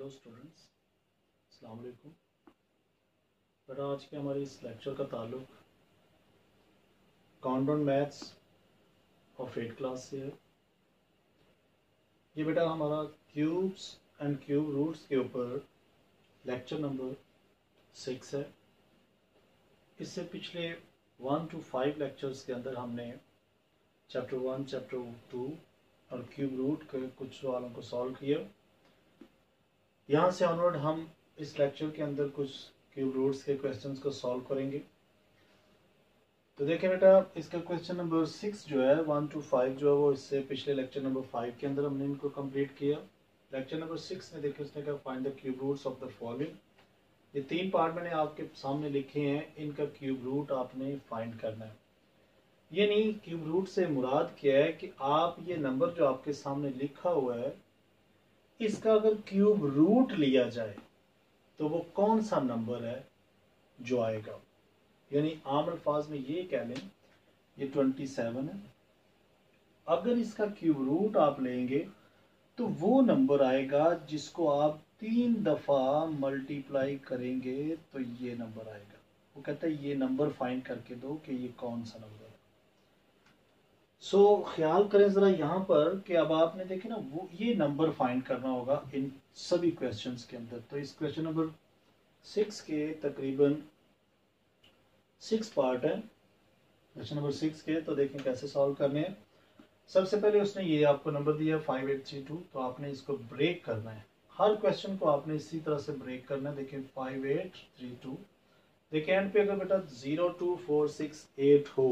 Hello students, अस्सलाम वालेकुम। बेटा आज के हमारे इस लेक्चर का ताल्लुक countdown maths of 8th class से है। ये बेटा हमारा क्यूब्स एंड क्यूब रूट्स के ऊपर लेक्चर नंबर 6 है। इससे पिछले 1 to 5 लेक्चर्स के अंदर हमने चैप्टर 1, चैप्टर 2 और क्यूब रूट के कुछ सवालों को सॉल्व किया। यहाँ से ऑनवर्ड हम इस लेक्चर के अंदर कुछ क्यूब रूट्स के क्वेश्चंस को सॉल्व करेंगे। तो देखिए बेटा, इसका क्वेश्चन नंबर 6 जो है 1 to 5 जो है वो इससे पिछले लेक्चर नंबर 5 के अंदर हमने इनको कंप्लीट किया। लेक्चर नंबर 6 में देखिए उसने कहा find the cube roots of the following. ये 3 पार्ट मैंने आपके सामने लिखे हैं, इनका क्यूब रूट आपने फाइंड करना है। ये नहीं, क्यूब रूट से मुराद क्या है कि आप ये नंबर जो आपके सामने लिखा हुआ है इसका अगर क्यूब रूट लिया जाए तो वो कौन सा नंबर है जो आएगा। यानी आम अल्फाज में ये कह लें ये 27 है, अगर इसका क्यूब रूट आप लेंगे तो वो नंबर आएगा जिसको आप 3 दफा मल्टीप्लाई करेंगे तो ये नंबर आएगा। वो कहता है ये नंबर फाइंड करके दो कि ये कौन सा नंबर है। सो ख्याल करें जरा यहाँ पर कि अब आपने देखे ना वो ये नंबर फाइंड करना होगा इन सभी क्वेश्चंस के अंदर। तो इस क्वेश्चन नंबर 6 के तकरीबन 6 पार्ट है क्वेश्चन नंबर 6 के। तो देखें कैसे सॉल्व करने हैं। सबसे पहले उसने ये आपको नंबर दिया 5832, तो आपने इसको ब्रेक करना है। हर क्वेश्चन को आपने इसी तरह से ब्रेक करना है। देखिए 5832, देखिए एंड पे अगर बेटा 02468 हो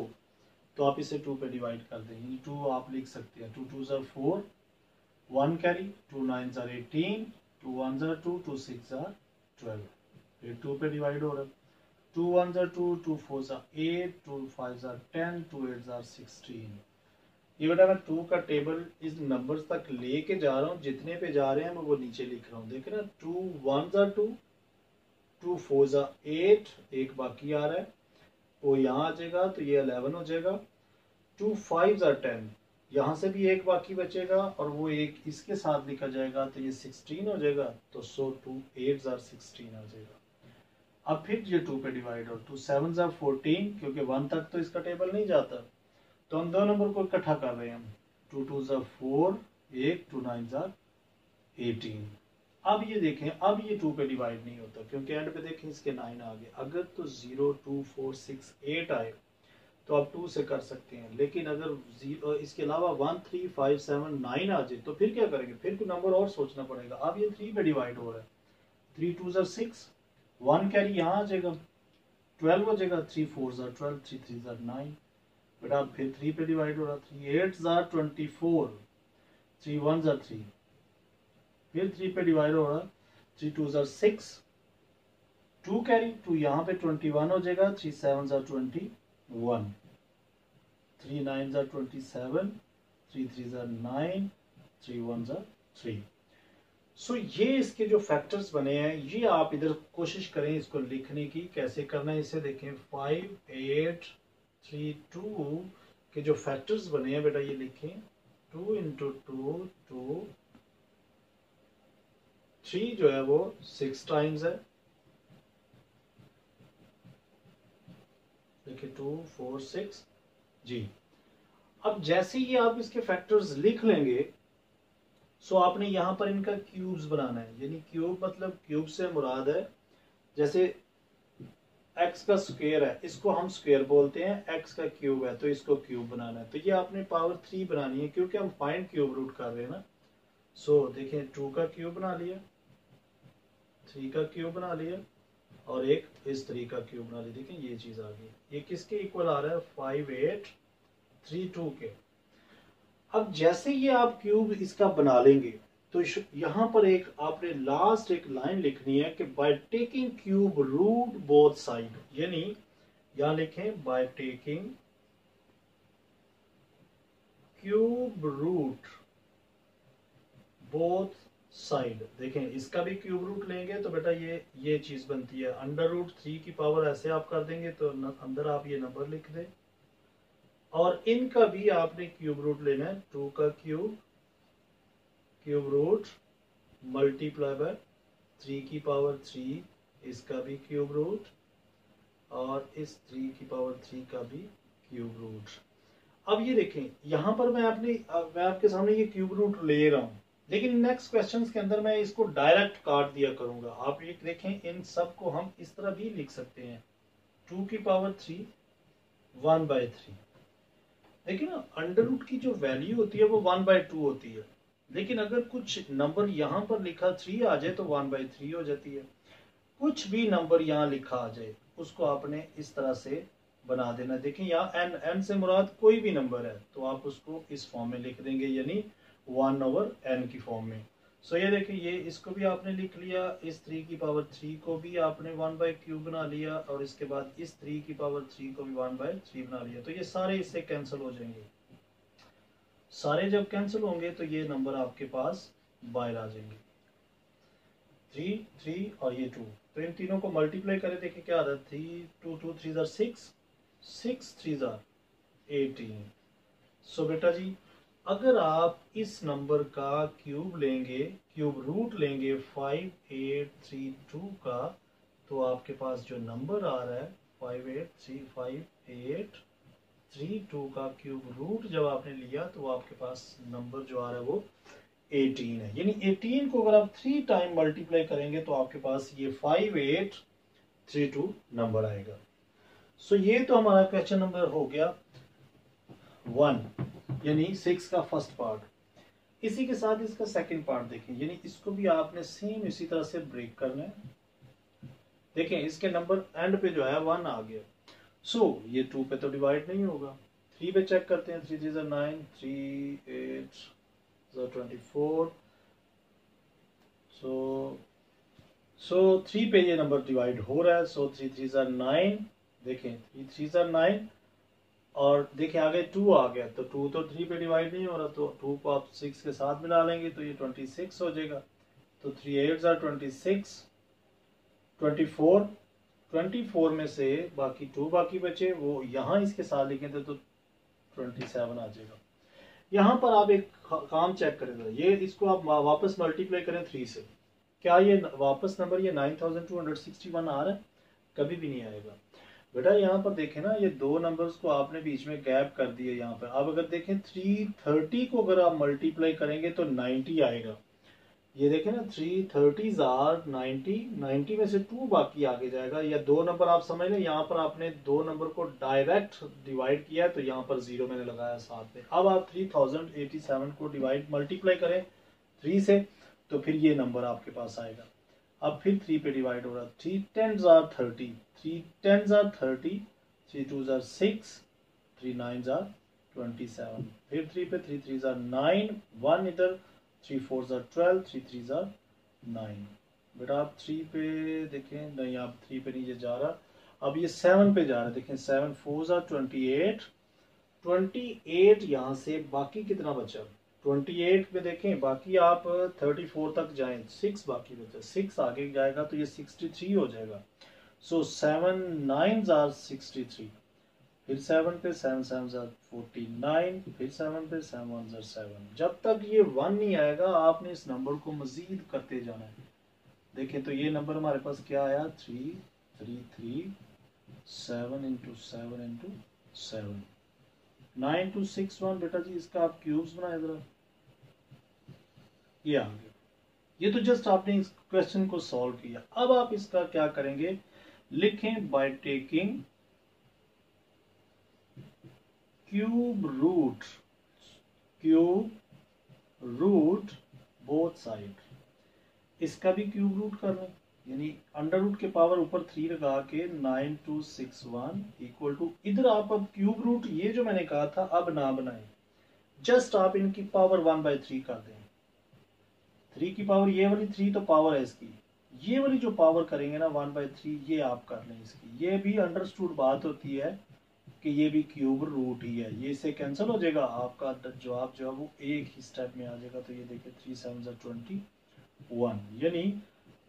तो आप इसे 2 पे डिवाइड कर देंगे। 2 आप लिख सकते हैं, 2 2s are 4, 1 carry, 2 9s are 18, 2 1s are 2, 2 6s are 12। फिर 2 पे डिवाइड हो रहा है, 2 1s are 2, 2 4s are 8, 2 5s are 10, 2 8s are 16। ये बेटा मैं 2 का टेबल इस नंबर्स तक लेके जा रहा हूँ, जितने पे जा रहे हैं मैं वो नीचे लिख रहा हूँ। देखे ना, 2 1s are 2, 2 4s are 8, एक बाकी आ रहा है वो यहाँ आ जाएगा तो ये 11 हो जाएगा। 2 5s are 10, यहाँ से भी एक बाकी बचेगा और वो एक इसके साथ लिखा जाएगा तो ये 16 हो जाएगा। तो 2 8s are 16 आ जाएगा। अब फिर ये 2 पे डिवाइड और 2 7s are 14, क्योंकि 1 तक तो इसका टेबल नहीं जाता तो हम दो नंबर को इकट्ठा कर रहे हैं हम। 2 2s are 4, 1 2 9s are 18। अब ये देखें, अब ये 2 पे डिवाइड नहीं होता क्योंकि एंड पे देखें इसके 9 आ गए। अगर तो 0 2 4 6 8 आए तो आप 2 से कर सकते हैं, लेकिन अगर इसके अलावा 1 3 5 7 9 आ जाए तो फिर क्या करेंगे, फिर कोई नंबर और सोचना पड़ेगा। अब ये 3 पे डिवाइड हो रहा है, 3 2s are 6, 1 कैरी यहाँ आ जाएगा 12 हो जाएगा, 3 4s are 12, 3 3s are 9। बेटा फिर 3 पे डिवाइड हो रहा है, 3 8s are 24, 3 1s are 3, फिर 3 पे डिवाइड हो रहा है, 3 2s are 6, 2 कैरी 2 यहाँ पे 21 हो जाएगा, 3 7s are 21, 3 9s are 27, 3 3s are 9, 3 1s are 3। सो ये इसके जो फैक्टर्स बने हैं ये आप इधर कोशिश करें इसको लिखने की। कैसे करना है इसे देखें। 5 8 3 2 के जो फैक्टर्स बने हैं बेटा ये लिखें। 2 into 2 2, 3 जो है वो 6 टाइम्स है। देखिए 2 4 6 जी। अब जैसे ही आप इसके फैक्टर्स लिख लेंगे सो आपने यहां पर इनका क्यूब्स बनाना है। यानी क्यूब मतलब क्यूब से मुराद है जैसे x का स्क्वायर है इसको हम स्क्वायर बोलते हैं, x का क्यूब है तो इसको क्यूब बनाना है। तो ये आपने पावर 3 बनानी है क्योंकि हम फाइंड क्यूब रूट कर रहे हैं ना। सो देखें 2 का क्यूब बना लिया, 3 का क्यूब बना लिया और एक इस 3 का क्यूब बना लिया। देखें ये चीज आ गई। ये किसके इक्वल आ रहा है, 5 8 3 2 के। अब जैसे ये आप क्यूब इसका बना लेंगे तो यहां पर एक आपने लास्ट एक लाइन लिखनी है कि by taking cube root both side. यानी यहां लिखें by taking cube root both side. देखें इसका भी क्यूब रूट लेंगे तो बेटा ये चीज बनती है √3 की पावर। ऐसे आप कर देंगे तो अंदर आप ये नंबर लिख दें और इनका भी आपने क्यूब रूट लेना है। 2 का क्यूब रूट मल्टीप्लाई बाय 3 की पावर 3 इसका भी क्यूब रूट और इस 3 की पावर 3 का भी क्यूब रूट। अब ये देखें यहां पर मैं आपके सामने ये क्यूब रूट ले रहा हूं, लेकिन नेक्स्ट क्वेश्चंस के अंदर मैं इसको डायरेक्ट काट दिया करूंगा। आप ये देखें इन सब को हम इस तरह भी लिख सकते हैं 2 की पावर 3 1/3। देखिए ना अंडर रूट की जो वैल्यू होती है वो 1/2 होती है, लेकिन अगर कुछ नंबर यहाँ पर लिखा 3 आ जाए तो 1/3 हो जाती है। कुछ भी नंबर यहाँ लिखा आ जाए उसको आपने इस तरह से बना देना। देखिए यहाँ n से मुराद कोई भी नंबर है तो आप उसको इस फॉर्म में लिख देंगे, यानी 1/n की फॉर्म में। सो ये देखिए ये इसको भी आपने लिख लिया, इस 3 की पावर 3 को भी आपने 1/3 बना लिया और इसके बाद इस 3 की पावर 3 को भी 1/3 बना लिया। तो ये सारे इससे कैंसिल हो जाएंगे। सारे जब कैंसिल होंगे तो ये नंबर आपके पास बाहर आ जाएंगे 3 3 और ये 2। तो इन तीनों को मल्टीप्लाई करें, देखिए क्या आता है 3 2 2 3 6 6 3 18। सो बेटा जी अगर आप इस नंबर का क्यूब लेंगे, क्यूब रूट लेंगे 5832 का, तो आपके पास जो नंबर आ रहा है 5832 का क्यूब रूट जब आपने लिया तो आपके पास नंबर जो आ रहा है वो 18 है। यानी 18 को अगर आप 3 टाइम मल्टीप्लाई करेंगे तो आपके पास ये 5832 नंबर आएगा। सो ये तो हमारा क्वेश्चन नंबर हो गया 1 यानी 6 का फर्स्ट पार्ट। इसी के साथ इसका सेकंड पार्ट देखें, यानी इसको भी आपने सेम इसी तरह से ब्रेक करना है। देखें इसके नंबर एंड पे जो है 1 आ गया। सो ये 2 पे तो डिवाइड नहीं होगा। 3 पे चेक करते हैं, 3 3 9 3 8 24। सो 3 पे ये नंबर डिवाइड हो रहा है। सो 3 3 9, देखें 3 3 9 और देखें आगे 2 आ गया, तो 2 तो 3 पे डिवाइड नहीं हो रहा, तो 2 को आप 6 के साथ मिला लेंगे तो ये 26 हो जाएगा। तो 3 8 26 24 24 में से बाकी 2 बाकी बचे वो यहाँ इसके साथ लिखें तो 27 आ जाएगा। यहाँ पर आप एक काम चेक करें, ये इसको आप वापस मल्टीप्लाई करें 3 से, क्या ये वापस नंबर ये 9261 आ रहा है? कभी भी नहीं आएगा बेटा। यहाँ पर देखें ना ये दो नंबर्स को आपने बीच में गैप कर दिए यहाँ पर। अब अगर देखें 330 को अगर आप मल्टीप्लाई करेंगे तो 90 आएगा। ये देखें ना 330s आर 90, 90 में से 2 बाकी आगे जाएगा। या दो नंबर आप समझ लें, यहाँ पर आपने दो नंबर को डायरेक्ट डिवाइड किया तो यहाँ पर 0 मैंने लगाया साथ में। अब आप 3087 को डिवाइड मल्टीप्लाई करें 3 से तो फिर ये नंबर आपके पास आएगा। अब फिर 3 पे डिवाइड हो रहा है, 3 10s are 30, 3 10s are 30, 3 2s are 6, 3 9s are 27। फिर 3 पे 3 3s are 9, 1 इधर, 3 4s are 12, 3 3s are 9। बेटा आप 3 पे देखें, नहीं आप 3 पे नीचे जा रहा, अब ये 7 पे जा रहा है। देखें 7 4s are 28, 28 यहाँ से बाकी कितना बचा 28 में देखें, बाकी आप 34 तक जाएं, 6 बाकी बचा, 6 आगे जाएगा तो ये 63 हो जाएगा। सो 7 9s are 63, फिर 7 पे 7 7s are 49, फिर 7 पे 7 1s are 7। जब तक ये 1 नहीं आएगा आपने इस नंबर को मजीद करते जाना है। देखें तो ये नंबर हमारे पास क्या आया 3 3 3 7 into 7 into 7 9261। बेटा जी इसका आप क्यूब्स बनाए जरा, ये आ गया। ये तो जस्ट आपने इस क्वेश्चन को सॉल्व किया। अब आप इसका क्या करेंगे, लिखें by taking cube root both side. इसका भी क्यूब रूट कर लें, यानी अंडर रूट के पावर ऊपर 3 लगा के 9261 इक्वल टू, इधर आप अब क्यूब रूट ये जो मैंने कहा था अब ना बनाएं, जस्ट आप इनकी पावर 1/3 कर दें। 3 की पावर ये वाली 3 तो पावर है इसकी, ये वाली जो पावर करेंगे ना 1/3 ये आप कर लें इसकी। ये भी अंडरस्टूड बात होती है कि ये भी क्यूब रूट ही है, ये इससे कैंसिल हो जाएगा, आपका जवाब जो है वो एक ही स्टेप में आ जाएगा। तो ये देखिए 3 7s are 21, यानी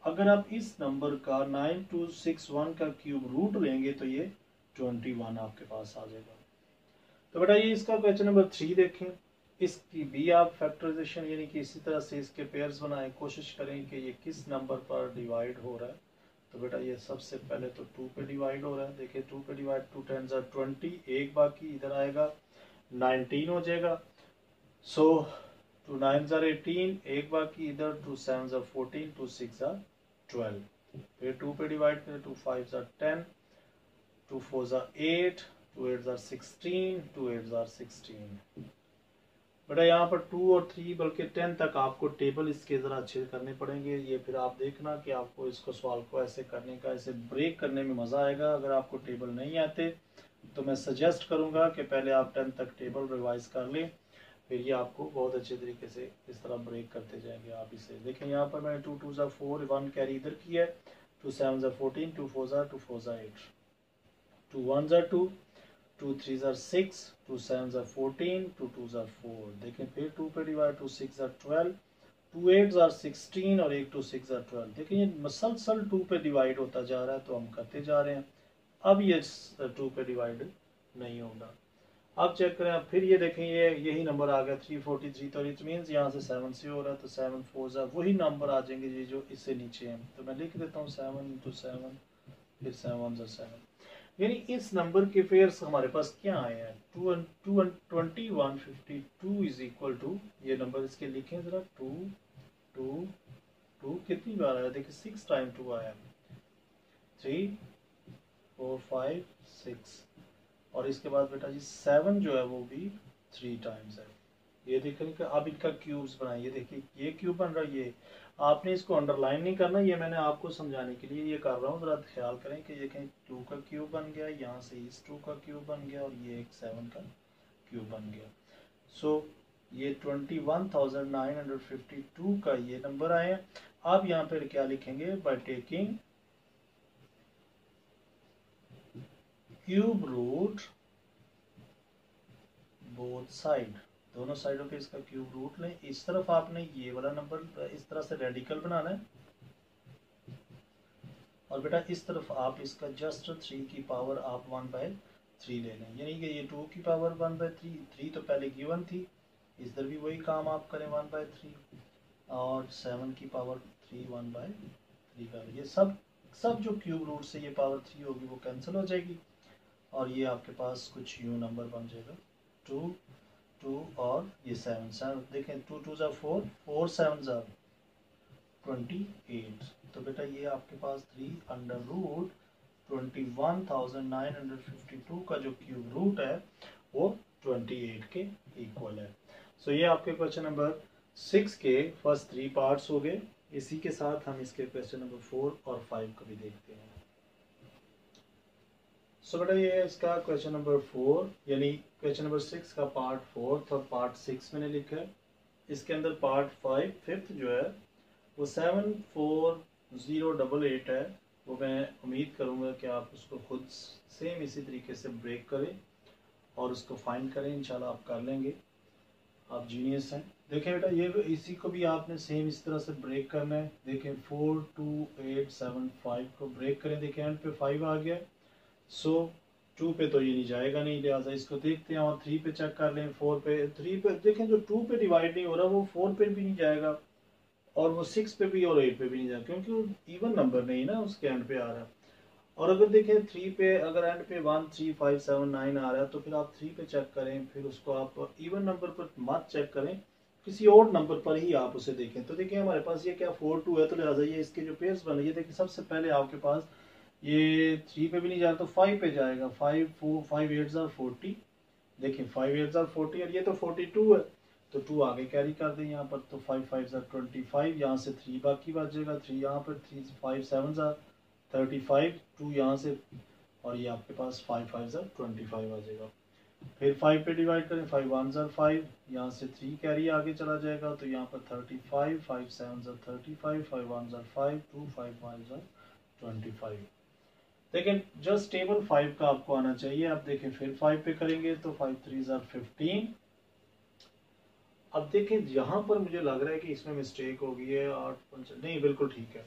अगर आप इस नंबर का 9261 का क्यूब रूट लेंगे तो ये 21 आपके पास आ जाएगा। तो बेटा ये इसका क्वेश्चन नंबर 3 देखें। इसकी भी आप फैक्टराइजेशन यानी कि इसी तरह से इसके पेयर्स बनाएं, कोशिश करें कि ये किस नंबर पर डिवाइड हो रहा है। तो बेटा ये सबसे पहले तो 2 पे डिवाइड हो रहा है, देखिए 2 पे डिवाइड, 2 10 20, एक बाकी इधर आएगा 19 हो जाएगा। सो 2 9 18, एक बाकी इधर, 2 7 14, 2 6 12, फिर 2 पे डिवाइड करें, 2 5 10, 2 4 8, 2 8 16, 2 8 16। बेटा यहाँ पर 2 और 3 बल्कि 10 तक आपको टेबल इसके ज़रा अच्छे करने पड़ेंगे। ये फिर आप देखना कि आपको इसको सवाल को ऐसे करने का, ऐसे ब्रेक करने में मज़ा आएगा। अगर आपको टेबल नहीं आते तो मैं सजेस्ट करूँगा कि पहले आप 10 तक टेबल रिवाइज कर लें, फिर ये आपको बहुत अच्छे तरीके से इस तरह ब्रेक करते जाएंगे। आप इसे देखें, यहाँ पर मैंने 2 2 4, 1 कैरी इधर किया है, 2 7 14, 2 4 8, 2 1 2, 2 3 6, 2 7 14, 2 2 4। देखें फिर 2 पे डिवाइड, 2 6 12, 2 8 16 और 1 2 6 12। देखें ये मसलसल 2 पे डिवाइड होता जा रहा है, तो हम करते जा रहे हैं। अब ये 2 पे डिवाइड नहीं होगा। अब चेक करें, अब फिर ये देखें, ये यही नंबर आ गया 343, तो इट मीन्स यहाँ से 7 से हो रहा है, तो 7 4 वही नंबर आ जाएंगे ये जो इससे नीचे हैं। तो मैं लिख देता हूँ 7 × 7, फिर 7 × 7, यानी इस नंबर के पेयर्स हमारे पास क्या आए हैं, 2152 इज इक्वल टू, ये नंबर इसके लिखें जरा, 2 2 2 कितनी बार आया, देखिए 6 टाइम 2 आया, 3 4 5 6, और इसके बाद बेटा जी 7 जो है वो भी 3 टाइम्स है। ये देखें कि अब इनका क्यूब्स बनाए, ये देखिए ये क्यूब बन रहा है, ये आपने इसको अंडरलाइन नहीं करना, ये मैंने आपको समझाने के लिए ये कर रहा हूँ, जरा ख्याल करें कि ये कहीं 2 का क्यूब बन गया, यहाँ से इस 2 का क्यूब बन गया, और ये एक 7 का क्यूब बन गया। सो ये 21,952 का ये नंबर आए हैं। आप यहाँ पर क्या लिखेंगे, by taking cube root both side, दोनों साइडों पे इसका क्यूब रूट लें। इस तरफ आपने ये वाला नंबर इस तरह से रेडिकल बनाना है, और बेटा इस तरफ आप इसका जस्ट 3 की पावर आप 1/3 ले लें, यानी कि ये 2 की पावर 1/3, 3 तो पहले गिवन थी, इधर भी वही काम आप करें 1/3, और 7 की पावर 3 1/3 का, ये सब जो क्यूब रूट से ये पावर 3 होगी वो कैंसिल हो जाएगी, और ये आपके पास कुछ यूँ नंबर बन जाएगा 2 2 और ये 7 7, देखें 2 2 4, 4 7 28, तो बेटा ये आपके पास 3/√21,952 का जो क्यूब रूट है वो 28 के इक्वल है। सो ये आपके क्वेश्चन नंबर 6 के फर्स्ट 3 पार्ट्स हो गए। इसी के साथ हम इसके क्वेश्चन नंबर 4 और 5 को भी देखते हैं। सो बेटा ये इसका क्वेश्चन नंबर 4, यानी क्वेश्चन नंबर 6 का पार्ट 4 और पार्ट 6 मैंने लिखा है। इसके अंदर पार्ट 5 फिफ्थ जो है वो 74088 है, वो मैं उम्मीद करूँगा कि आप उसको खुद सेम इसी तरीके से ब्रेक करें और उसको फाइंड करें, इंशाल्लाह आप कर लेंगे, आप जीनियस हैं। देखें बेटा ये इसी को भी आपने सेम इस तरह से ब्रेक करना है। देखें 42875 को ब्रेक करें, देखें एंड पे 5 आ गया। सो 2 पे तो ये नहीं जाएगा नहीं, लिहाजा इसको देखते हैं, और 3 पे चेक कर लें, 4 पे, 3 पे देखें जो 2 पे डिवाइड नहीं हो रहा वो 4 पे भी नहीं जाएगा, और वो 6 पे भी और 8 पे भी नहीं जाएगा, क्योंकि वो इवन नंबर नहीं ना उसके एंड पे आ रहा है। और अगर देखें 3 पे अगर एंड पे 1 3 5 7 9 आ रहा है, तो फिर आप 3 पे चेक करें, फिर उसको आप इवन नंबर पर मत चेक करें, किसी और नंबर पर ही आप उसे देखें। तो देखिए हमारे पास ये क्या 4 2 है, तो लिहाजा ये इसके जो पेयर्स बन रही है, देखिए सबसे पहले आपके पास ये 3 पे भी नहीं जाएगा तो 5 पे जाएगा, 5 4 5 8 40, देखिए 5 8 40, और ये तो 42 है, तो 2 आगे कैरी कर दें यहाँ पर, तो 5 5 25, यहाँ से 3 बाकी बच जाएगा, 3 यहाँ पर, 3 5 7 35, 2 यहाँ से, और ये आपके पास 5 5 25 आ जाएगा। फिर 5 पे डिवाइड करें, 5 1 5, यहाँ से 3 कैरी आगे चला जाएगा, तो यहाँ पर 35, 5 7 35, 5 1 5, 2 5 5 25। देखें जस्ट टेबल 5 का आपको आना चाहिए। अब देखें फिर 5 पे करेंगे तो 5 3 15। अब देखें यहाँ पर मुझे लग रहा है कि इसमें मिस्टेक हो गई है, 8 नहीं बिल्कुल ठीक है,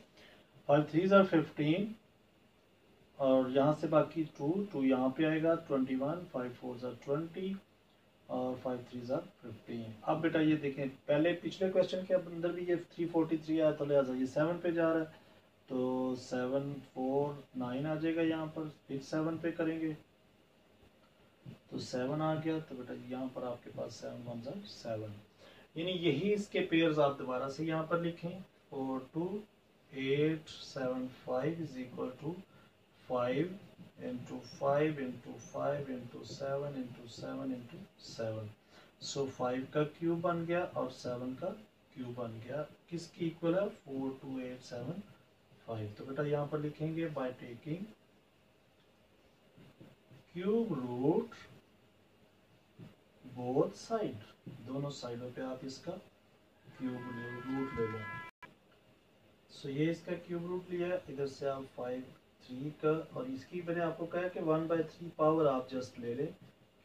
5 3 15, और यहाँ से बाकी 2 2 यहाँ पे आएगा, 21 5 4 20, और 5 3 15। अब बेटा ये देखें, पहले पिछले क्वेश्चन के अंदर भी ये 343 आया, तो लिहाजा ये 7 पे जा रहा है, तो 7 4 9 आ जाएगा यहाँ पर। फिर 7 पे करेंगे तो 7 आ गया, तो बेटा यहाँ पर आपके पास 7 1 7, यानी यही इसके पेयर्स आप दोबारा से यहाँ पर लिखें। 4 2 8 7 5 is equal to 5 into 5 into 5 into 7 into 7 into 7। So 5 का क्यूब बन गया और 7 का क्यूब बन गया, किसकी इक्वल है? 4 2 8 7 5। तो बेटा यहाँ पर लिखेंगे by taking cube root both side, दोनों साइडों पे आप इसका क्यूब रूट ले लें। सो ये इसका क्यूब रूट लिया, इधर से आप 5 3 का, और इसकी मैंने आपको कहा कि 1/3 पावर आप जस्ट ले लें,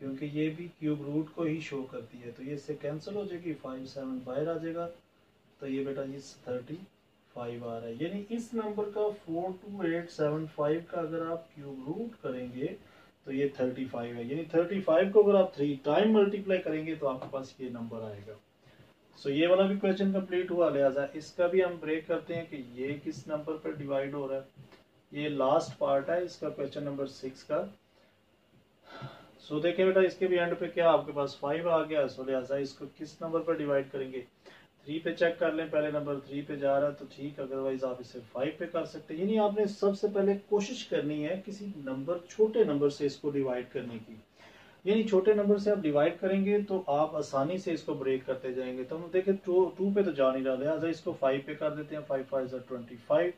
क्योंकि ये भी क्यूब रूट को ही शो करती है, तो ये इससे कैंसिल हो जाएगी, 5 7 बाहर आ जाएगा, तो ये बेटा जी 35 आ रहा है। यानी इस नंबर का 42875 का अगर आप क्यूब रूट करेंगे तो ये 35 है, यानी 35 को अगर आप 3 टाइम मल्टीप्लाई करेंगे तो आपके पास ये नंबर आएगा। सो ये वाला भी क्वेश्चन कंप्लीट हुआ, लिहाजा इसका भी हम ब्रेक करते हैं कि ये किस नंबर पर डिवाइड हो रहा है। ये लास्ट पार्ट है इसका, क्वेश्चन नंबर 6 का। सो देखिए बेटा, इसके भी एंड पे क्या आपके पास 5 आ गया, सो लिहाजा इसको किस नंबर पर डिवाइड करेंगे? 3 पे चेक कर लें, पहले नंबर 3 पे जा रहा है तो ठीक, अदरवाइज आप इसे 5 पे कर सकते हैं। यानी आपने सबसे पहले कोशिश करनी है किसी नंबर, छोटे नंबर से इसको डिवाइड करने की, यानी छोटे नंबर से आप डिवाइड करेंगे तो आप आसानी से इसको ब्रेक करते जाएंगे। तो हम देखें 2 पे तो जा नहीं रहा, लिहाजा इसको 5 पे कर देते हैं। 5 5 25,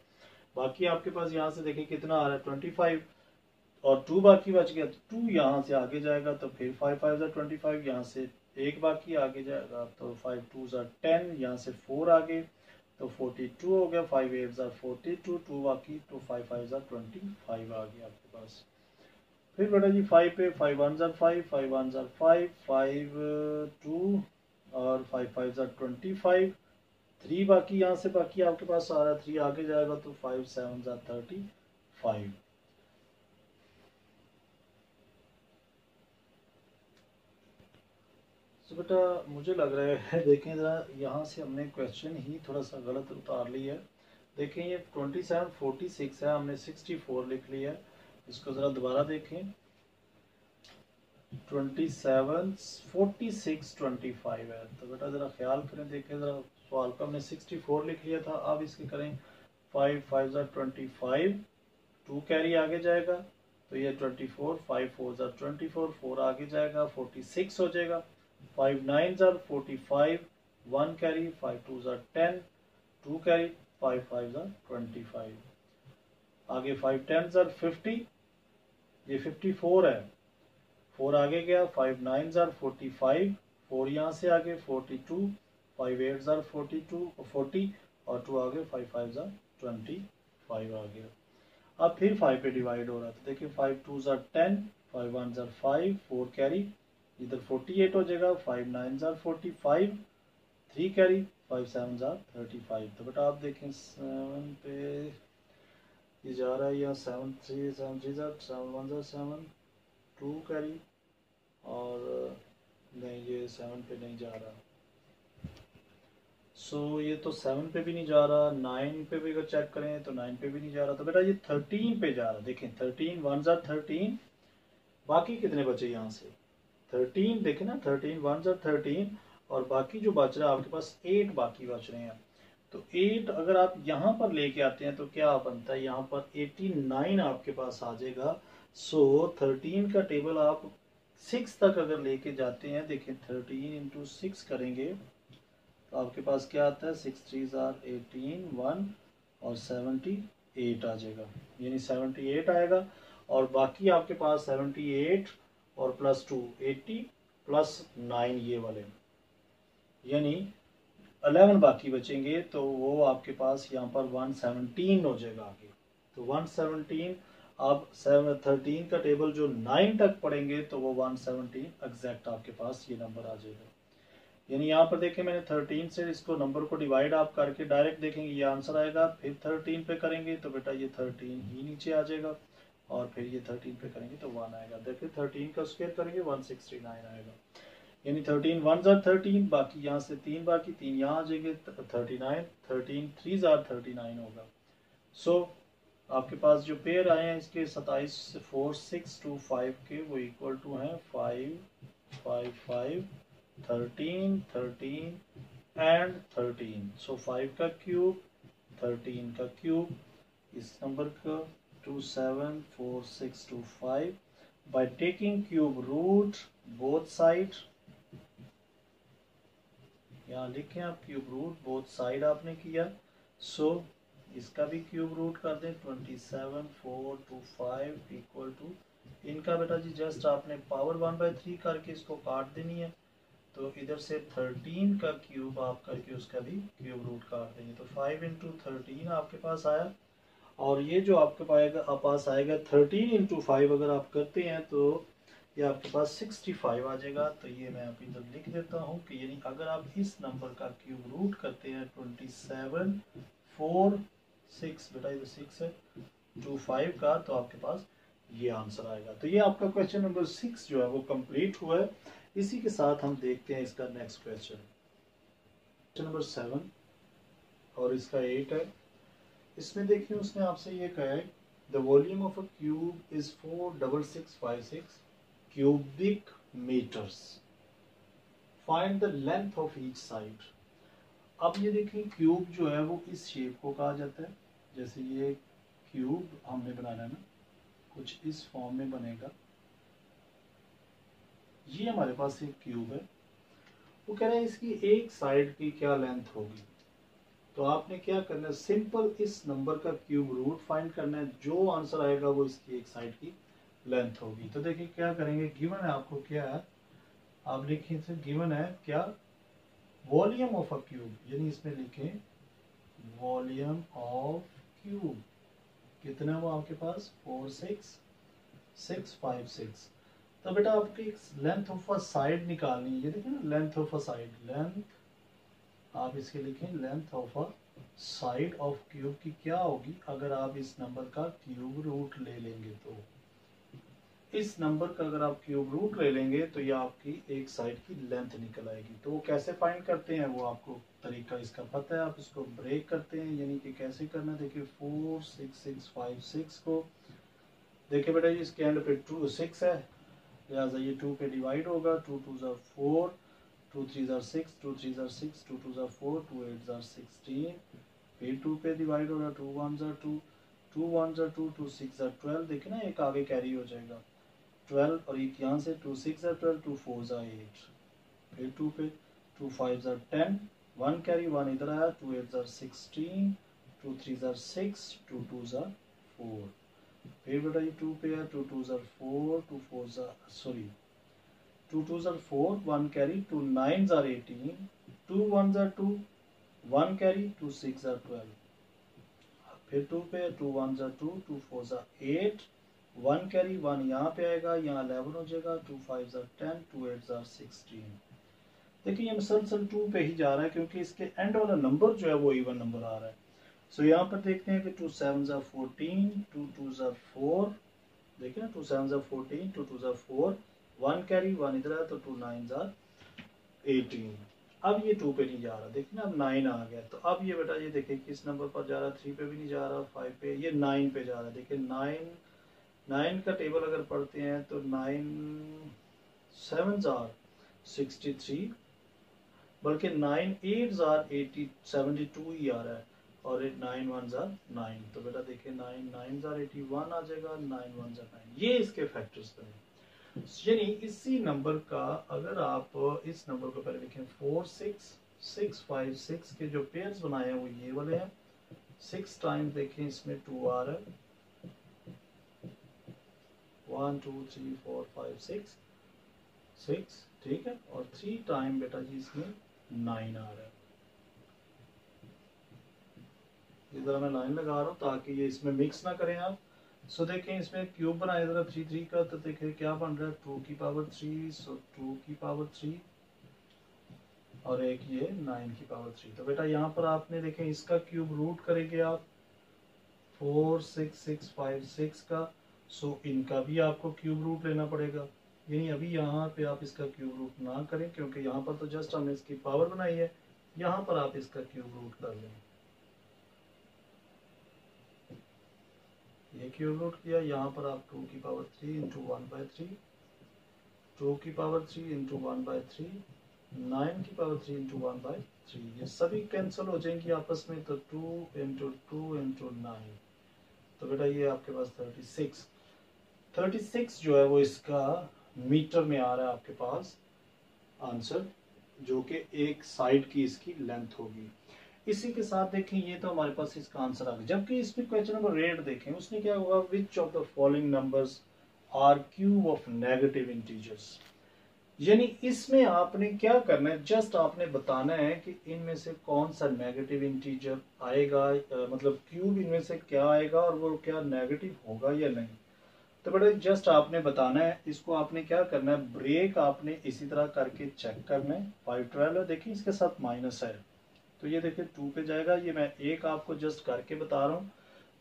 बाकी आपके पास यहाँ से देखिए कितना आ रहा है 25, और 2 बाकी बच गया, 2 यहाँ से आगे जाएगा, तो फिर 5 5 25, यहाँ से एक बाकी आगे जाएगा, तो 5 2 10, यहाँ से 4 आगे, तो 42 हो गया। 5 8 42, 2 बाकी, तो 5 5 25 आ गया आपके पास। फिर बेटा जी 5 पे 5 1 5 5 1 5 5 2 और 5 5 25, 3 बाकी, यहाँ से बाकी आपके पास आ रहा है, 3 आगे जाएगा, तो 5 7 35। तो बेटा मुझे लग रहा है, देखें ज़रा, यहाँ से हमने क्वेश्चन ही थोड़ा सा गलत उतार लिया है। देखें ये 27 46 है, हमने 64 लिख लिया है, इसको ज़रा दोबारा देखें। 27 46 25 है, तो बेटा ज़रा ख्याल करें, देखें ज़रा, सवाल को हमने 64 लिख लिया था, अब इसके करें 5 5 25, 2 कैरी आगे जाएगा, तो ये 24, 5 4 24, 4 आगे जाएगा, 46 हो जाएगा। 5 9 45, 1 कैरी, 5 2 10, 2 कैरी, 5 5 25, आगे 5 10 50, ये 54 है, 4 आगे गया, 5 9 45, 4 यहाँ से आगे 42, 5 8 42 40, और 2 आगे, 5 5 25 आ गया। अब फिर 5 पे डिवाइड हो रहा है, तो देखिए 5 2 10, 5 1 5, 4 कैरी, इधर 48 हो जाएगा, 5 9 45, 3 कैरी, 5 7 35। तो बेटा आप देखें 7 पे ये जा रहा है, या 7 3 7 3 7 1 7, 2 कैरी, और नहीं ये 7 पे नहीं जा रहा, सो ये तो 7 पे भी नहीं जा रहा, 9 पे भी अगर चेक करें तो 9 पे भी नहीं जा रहा, तो बेटा ये 13 पे जा रहा है। देखें 13 1 13, बाकी कितने बचे यहाँ से 13, देखें ना 13 1 13, और बाकी जो बच रहा है आपके पास 8 बाकी बच रहे हैं, तो 8 अगर आप यहाँ पर लेके आते हैं तो क्या बनता है, यहाँ पर 89 आपके पास आ जाएगा। सो 13 का टेबल आप 6 तक अगर लेके जाते हैं, देखें 13 इंटू 6 करेंगे तो आपके पास क्या आता है, 6 3 18, 1 और 78 आ जाएगा, यानी 78 आएगा, और बाकी आपके पास 78 और प्लस 2 80 प्लस 9 ये वाले, यानी 11 बाकी बचेंगे, तो वो आपके पास यहाँ पर 117 हो जाएगा आगे। तो 117, आप 13 का टेबल जो 9 तक पढ़ेंगे तो वो 117 एग्जैक्ट आपके पास ये नंबर आ जाएगा। यानी यहाँ पर देखें मैंने 13 से इसको नंबर को डिवाइड आप करके डायरेक्ट देखेंगे ये आंसर आएगा, फिर 13 पे करेंगे तो बेटा ये 13 ही नीचे आ जाएगा, और फिर ये 13 पे करेंगे तो 1 आएगा। देखिए 13 का स्क्वायर करेंगे 169 आएगा। यानी 13 वन जार 13, बाकी यहाँ से 3 बाकी 3 यहाँ आ जाएंगे 39, 13 3 जार 39 होगा। सो आपके पास जो पेयर आए हैं इसके 27 4 6 2 5 के वो इक्वल टू हैं 5 5 5 13 13 एंड 13। सो 5 का क्यूब 13 का क्यूब इस नंबर का 2 7 4 6 2 5 by taking cube root both side, यहाँ लिखें आप क्यूब रूट बोथ साइड आपने किया। सो इसका भी क्यूब रूट कर दें 27 4 2 5 इक्वल टू, इनका बेटा जी जस्ट आपने पावर 1/3 करके इसको काट देनी है। तो इधर से 13 का क्यूब आप करके उसका भी क्यूब रूट काट देंगे। तो 5 इंटू 13 आपके पास आया, और ये जो आपके पास आएगा 13 इंटू 5 अगर आप करते हैं तो ये आपके पास 65 आ जाएगा। तो ये मैं आप इधर लिख देता हूँ कि यानी अगर आप इस नंबर का क्यूब रूट करते हैं 27 4 6, बेटा इधर 6 है 2 5 का, तो आपके पास ये आंसर आएगा। तो ये आपका क्वेश्चन नंबर 6 जो है वो कंप्लीट हुआ है। इसी के साथ हम देखते हैं इसका नेक्स्ट क्वेश्चन नंबर 7 और इसका 8 है। इसमें देखिए उसने आपसे ये कहा है the volume of a cube is 46656 cubic metres, find the length of each side. अब ये देखिए क्यूब जो है वो इस शेप को कहा जाता है, जैसे ये क्यूब हमने बनाना है ना, कुछ इस फॉर्म में बनेगा। ये हमारे पास एक क्यूब है, वो कह रहे हैं इसकी एक साइड की क्या लेंथ होगी। तो आपने क्या करना है, सिंपल इस नंबर का क्यूब रूट फाइंड करना है, जो आंसर आएगा वो इसकी एक साइड की लेंथ होगी। तो देखिए क्या करेंगे, गिवन है आपको क्या है, आप लिखिए इसे, गिवन है क्या, वॉल्यूम ऑफ अ क्यूब, यानी इसमें लिखें वॉल्यूम ऑफ क्यूब कितना वो आपके पास 46656। तो बेटा आपकी लेंथ ऑफ अ साइड निकालनी है, ये देखिए ना length of a side, length आप इसके लिखें length of a side of cube की क्या होगी अगर आप इस नंबर का क्यूब रूट ले लेंगे। तो इस नंबर का अगर आप क्यूब रूट ले लेंगे तो ये आपकी एक साइड की लेंथ निकल आएगी। तो वो कैसे फाइंड करते हैं वो आपको तरीका इसका पता है, आप इसको ब्रेक करते हैं, यानी कि कैसे करना, देखिए 46656 को देखिए बेटा जी इसके एंड पे 2 6 है, लिहाजा ये 2 पे डिवाइड होगा, 2 2 4 2 3 6 2 3 6 2 2 4 2 8 16, फिर 2 पे डिवाइड होगा, 2 1 2 2 1 2 2 6 12, देखिए ना एक आगे कैरी हो जाएगा 12, और एक यहाँ से 2 6 12 2 4 8, फिर 2 पे 2 5 10 1 कैरी 1 इधर आया, 2 8 16 2 3 6 2 2 4, फिर बेटा ये 2 पे है 2 2 4 2 4 सॉरी 2 2 4 1 कैरी 2 9 18 2 1 2 1 कैरी 2 6 12, फिर 2 पे 2 1 2 2 4 8 1 कैरी 1 यहाँ पे आएगा, यहाँ 11 हो जाएगा, 2 5 10 2 8 16। देखिए ये मसलसल 2 पे ही जा रहा है क्योंकि इसके एंड वाला नंबर जो है वो इवन नंबर आ रहा है। सो यहाँ पर देखते हैं कि 2 7 14 2 2 4, देखिए ना 2 7 14 2 2 4 1 कैरी 1 इधर है, तो 2 9 18। अब ये 2 पे नहीं जा रहा, देखिए ना अब 9 आ गया। तो अब ये बेटा ये देखिए किस नंबर पर जा रहा है, 3 पे भी नहीं जा रहा, 5 पे, ये 9 पे जा रहा है। देखिए 9 का टेबल अगर पढ़ते हैं तो 9 7 63, बल्कि 9 8 80 72 ही आ रहा है, और 9 1 9। तो बेटा देखिए 9 9 81 आ जाएगा, 9 1 9, ये इसके फैक्टर्स बने। यानी इसी नंबर का अगर आप इस नंबर को पहले लिखें 4 6 6 5 6 के जो पेयर्स बनाए हैं वो ये वाले हैं, 6 टाइम्स देखें इसमें 2 आ रहा है, 1 2 3 4 5 6 6, ठीक है, और 3 टाइम बेटा जी इसमें 9 आ रहा है। इधर मैं लाइन लगा रहा हूँ ताकि ये इसमें मिक्स ना करें आप। सो देखें इसमें क्यूब बनाए जरा 3 3 का, तो देखें क्या बन रहा है 2 की पावर 3, सो 2 की पावर 3, और एक ये 9 की पावर 3। तो बेटा यहाँ पर आपने देखें इसका क्यूब रूट करेंगे आप 4 6 6 5 6 का, सो इनका भी आपको क्यूब रूट लेना पड़ेगा। यानी अभी यहाँ पे आप इसका क्यूब रूट ना करें, क्योंकि यहाँ पर तो जस्ट हमने इसकी पावर बनाई है, यहाँ पर आप इसका क्यूब रूट कर लें। ये क्यूब रूट किया, यहाँ पर आप 2 की पावर 3 इंटू 1/3, 2 की पावर 3 इंटू 1/3, 9 की पावर 3 इंटू 1/3, ये सभी कैंसिल हो जाएंगी आपस में, तो 2 इंटू 2 इंटू 9, तो बेटा ये आपके पास 36 जो है वो इसका मीटर में आ रहा है आपके पास आंसर, जो कि एक साइड की इसकी लेंथ होगी। इसी के साथ देखें, ये तो हमारे पास इसका आंसर आ गया। जबकि इसमें क्वेश्चन नंबर 8 देखें, उसने क्या हुआ, which of the following numbers are cube of negative integers. यानी इसमें आपने क्या करना है, जस्ट आपने बताना है कि इनमें से कौन सा नेगेटिव इंटीजर आएगा, मतलब क्यूब इनमें से क्या आएगा और वो क्या नेगेटिव होगा या नहीं। तो बेटा जस्ट आपने बताना है, इसको आपने क्या करना है, ब्रेक आपने इसी तरह करके चेक करना है। 512 है, देखिए इसके साथ माइनस है, तो ये देखिए 2 पे जाएगा। ये मैं एक आपको जस्ट करके बता रहा हूँ,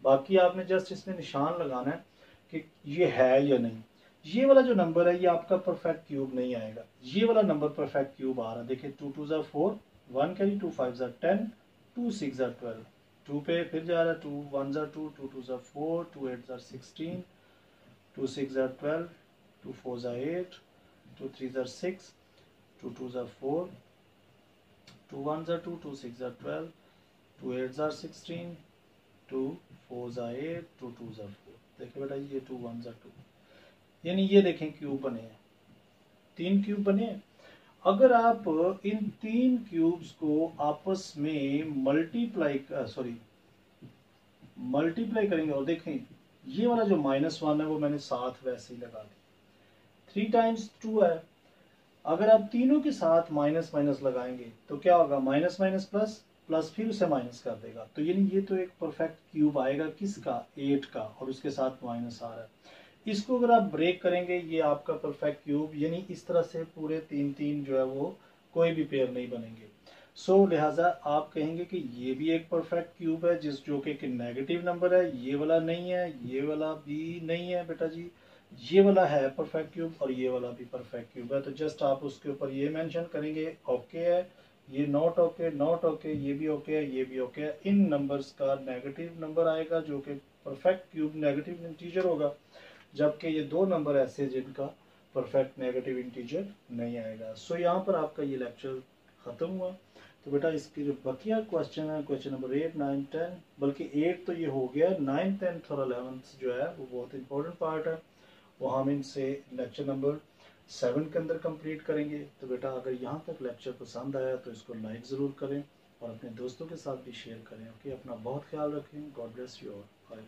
बाकी आपने जस्ट इसमें निशान लगाना है कि ये है या नहीं। ये वाला जो नंबर है ये आपका परफेक्ट क्यूब नहीं आएगा, ये वाला नंबर परफेक्ट क्यूब आ रहा है। देखिए 2 2 4, 1 कैरी, 2 5 10, 2 6 12, 2 पे फिर जा रहा है, 2 1 2, 2 2 4, 2 8 16, 2 6 12, 2 4 8, 2 3 6, 2 2 4, 2 1 2, 2 6 12, 2 8 16, 2 4 8, 2 2 4। देखिए बेटा ये 2 1 2, यानी ये देखें क्यूब बने हैं, 3 क्यूब बने हैं। अगर आप इन 3 क्यूब्स को आपस में मल्टीप्लाई करेंगे, और देखें ये वाला जो -1 है वो मैंने साथ वैसे ही लगा दी, 3 टाइम्स 2 है। अगर आप तीनों के साथ माइनस माइनस लगाएंगे तो क्या होगा, माइनस माइनस प्लस, प्लस फिर उसे माइनस कर देगा। तो यानी ये तो एक परफेक्ट क्यूब आएगा किसका, 8 का, और उसके साथ माइनस आ रहा है। इसको अगर आप ब्रेक करेंगे, ये आपका परफेक्ट क्यूब, यानी इस तरह से पूरे 3 जो है वो कोई भी पेयर नहीं बनेंगे। सो लिहाजा आप कहेंगे कि ये भी एक परफेक्ट क्यूब है, जो कि नेगेटिव नंबर है, ये वाला नहीं है, ये वाला भी नहीं है बेटा जी, ये वाला है परफेक्ट क्यूब और ये वाला भी परफेक्ट क्यूब है। तो जस्ट आप उसके ऊपर ये मेंशन करेंगे ओके है, ये नॉट ओके, नॉट ओके, ये भी ओके है, ये भी ओके है। इन नंबर्स का नेगेटिव नंबर आएगा जो कि परफेक्ट क्यूब नेगेटिव इंटीजर होगा, जबकि ये 2 नंबर ऐसे जिनका परफेक्ट नेगेटिव इंटीजर नहीं आएगा। सो यहाँ पर आपका ये लेक्चर खत्म हुआ। तो बेटा इसके जो बकिया क्वेश्चन है, क्वेश्चन नंबर 8 9 10, बल्कि 8 तो ये हो गया, 9 10 और 11 जो है वो बहुत इंपॉर्टेंट पार्ट है, वो हम इनसे लेक्चर नंबर 7 के अंदर कंप्लीट करेंगे। तो बेटा अगर यहाँ तक लेक्चर पसंद आया तो इसको लाइक ज़रूर करें और अपने दोस्तों के साथ भी शेयर करें। ओके, अपना बहुत ख्याल रखें। God bless you all. Bye.